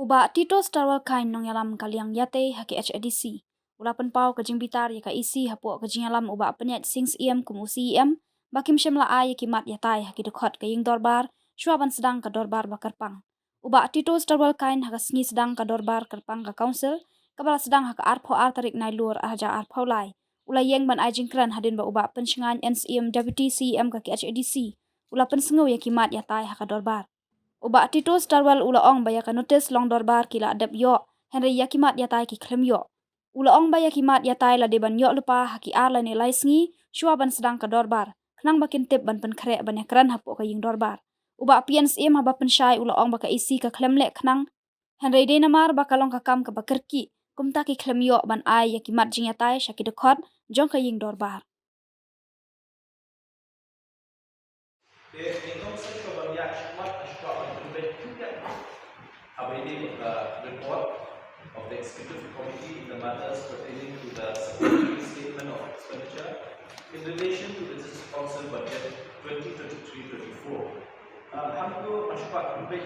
Uba Tito Starwal kain nong yalam kaliang yate haki HADC. Ulapan pau kajing bitar yaka isi hapu kajing yalam uba penyat sings kumusi bakim shemla ay kimat yatai haki dekot kaying dorbar syuaban sedang ke dorbar bakarpang. Uba Tito Starwal kain haka sengi sedang ke dorbar kerpang ke council kabala sedang haka arpo tarik nai luar aja arpo lai. Ula yeng ban ay jingkran hadin ba uba pensyengan deputy CEM kaki HADC. Ula pensengu ya kimat yatai haka dorbar. Uba Tito Starwal ula ong baya ka notis long dorbar kila adab yo Henry yakimat yatai ki klem yo. Ula ong baya kimat yatai la deban yo lupa haki arla ni lai sengi syuaban sedang ka dorbar. Kenang bakin tip ban pen krek ban yakran hapu ka ying dorbar. Uba PNSM haba pensyai ula ong baka isi ka klem lek kenang. Henry denamar baka long kakam ka bakerki kumta ki klem yo ban ay yakimat jing yatai syaki dekot jong ka ying dorbar. Awaiting the report of the Executive Committee in the matters pertaining to the supplementary statement of expenditure in relation to the District Council Budget 2023-24. Hamko Ashpak Rubek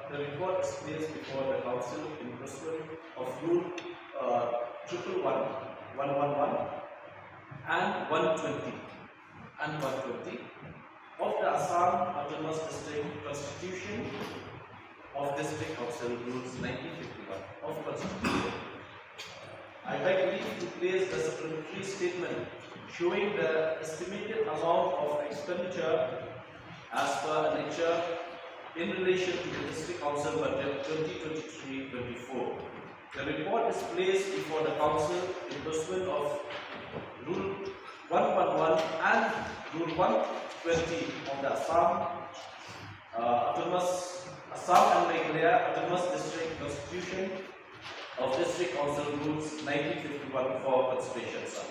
the report is placed before the Council in pursuit of Rule 111, 111 and 120 of the Assam Autonomous District Constitution of District Council Rules 1951 of Constitution. I beg leave to place the supplementary statement showing the estimated amount of expenditure as per annexure in relation to the District Council Budget 2023-24. The report is placed before the Council in pursuant of Rule 111 and Rule 120 of the Assam and Meghalaya Autonomous District Constitution of District Council Rules 1951 for consideration, sir.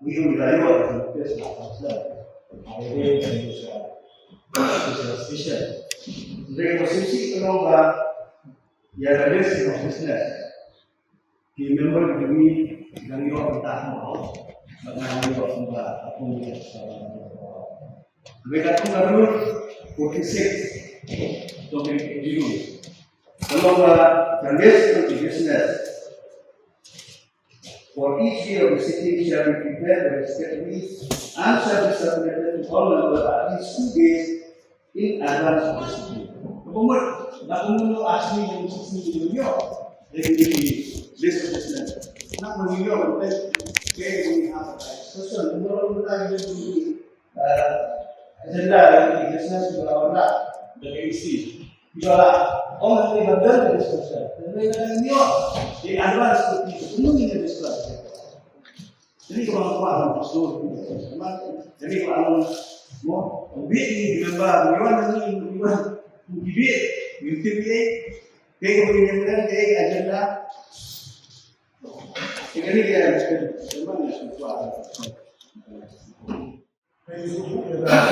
We will deliver the test of the reposisi penolak yang ada di business di member demi yang orang tak mau mengalami orang pun mereka pun harus 46 untuk diri. Kalau yang ada di business for each year of the city shall be prepared by respectively and shall be submitted to all members at least 2 days in advance of the city. Kemudian, nak asli yang sisi dunia dari list of business. Nak menunjuk kita ini apa? Sesuatu menurut kita ini agenda dari business juga orang dari isi. Juga orang yang berada di discussion. Mereka ini di advance seperti semua ini discussion. Jadi kalau orang masuk, jadi kalau mau beli di member, bagaimana beli, beli, kemudian agenda. Ini dia sebenarnya sesuatu. Facebook ada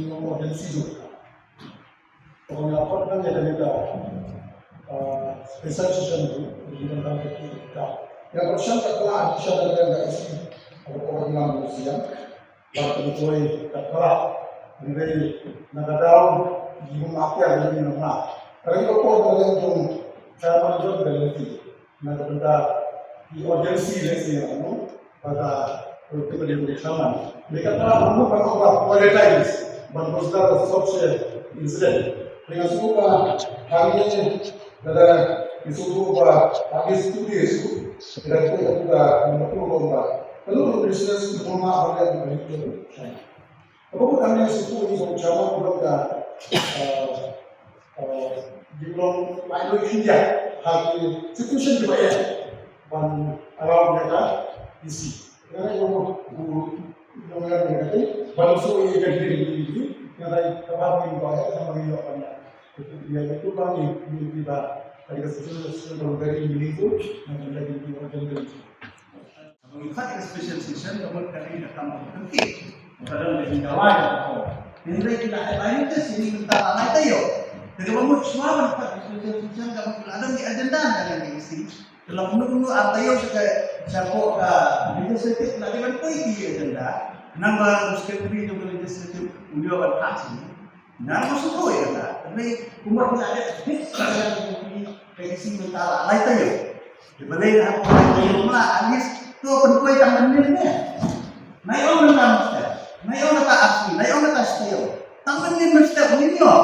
nomor agensi. Pengapalan yang ada spesial session di dalam kita. Yang bersama telah ada dari orang yang berusia, waktu itu terkerak menjadi negara di rumah yang lebih rendah. Kalau itu orang yang itu saya menunjuk dari negara di agensi yang pada untuk bersama. Mereka telah menemukan kualitas berkonsumsi sosial insiden. Dengan semua hari ini adalah disuruh habis studi itu dan kita juga menentukan kalau bisnes rumah orang yang begitu. Apapun kami suku ini bersama juga di dalam lain India hal institusi juga dan alam mereka isi. Karena yang mereka bangsa yang jadi ini yang terbaik sama dengan apa yang itu kami kita ada sesuatu very meaningful dan menjadi orang. Melihat special session namun kami datang penting pada lebih jawab atau ini kita lain ke sini minta ramai tayo. Jadi kamu semua dapat special session kamu ada di agenda dengan isi. Dalam menunggu tayo siapa legislatif nanti kan pergi agenda. Nambah legislatif itu legislatif beliau akan kasih. Nah, masuk kau ya tak? Tapi umur kita ada, sekarang di pensi mentara lain tayo. Di balai aku tayo lah, alis tu penkuai tangan ni. Naik orang mesti, naik orang tak asli, naik orang tak tayo. Tangan ni mesti ini yo.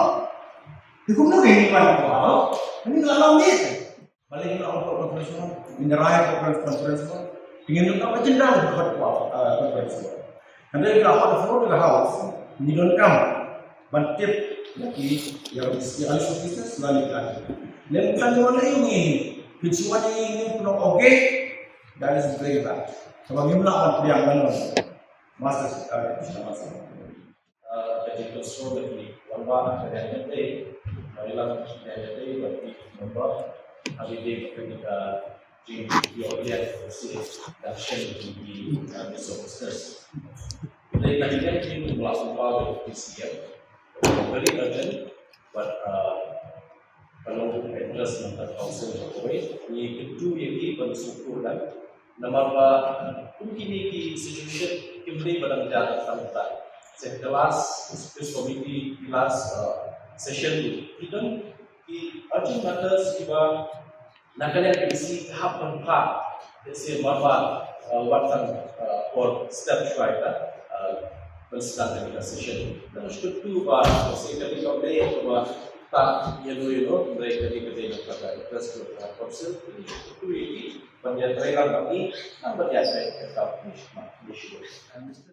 Di kumno kayak gimana kau? Ini kalau ni, balai kita orang konferensi, menyerahkan konferensi. Ingin kita macam mana buat konferensi? Nanti kita akan follow the house, ni don't come. Bantip lagi yang bisnis selalu kan. Dan bukan mana ini, kecuali ini pun oke, dan seperti itu. Sebab ini melakukan pilihan masa masa. Jadi terus lagi, walaupun ada yang nanti, marilah kita nanti bagi nombor hari ini ketika dia lihat hasil dan share di business. Jadi tadi kan kita melakukan power PCM. Very urgent, but kalau address mengenai council Jokowi, ini kedua yang bersyukur dan nama mungkin ini situation kembali pada menjadi sampai sekelas space committee kelas session itu di urgent matters juga nak kena isi tahap berapa isi berapa watan or step right berstart dengan session dan itu bahwa sehingga kita boleh bahwa tak yellow mereka di pada address ke council itu ini banyak trainer bagi dan banyak trainer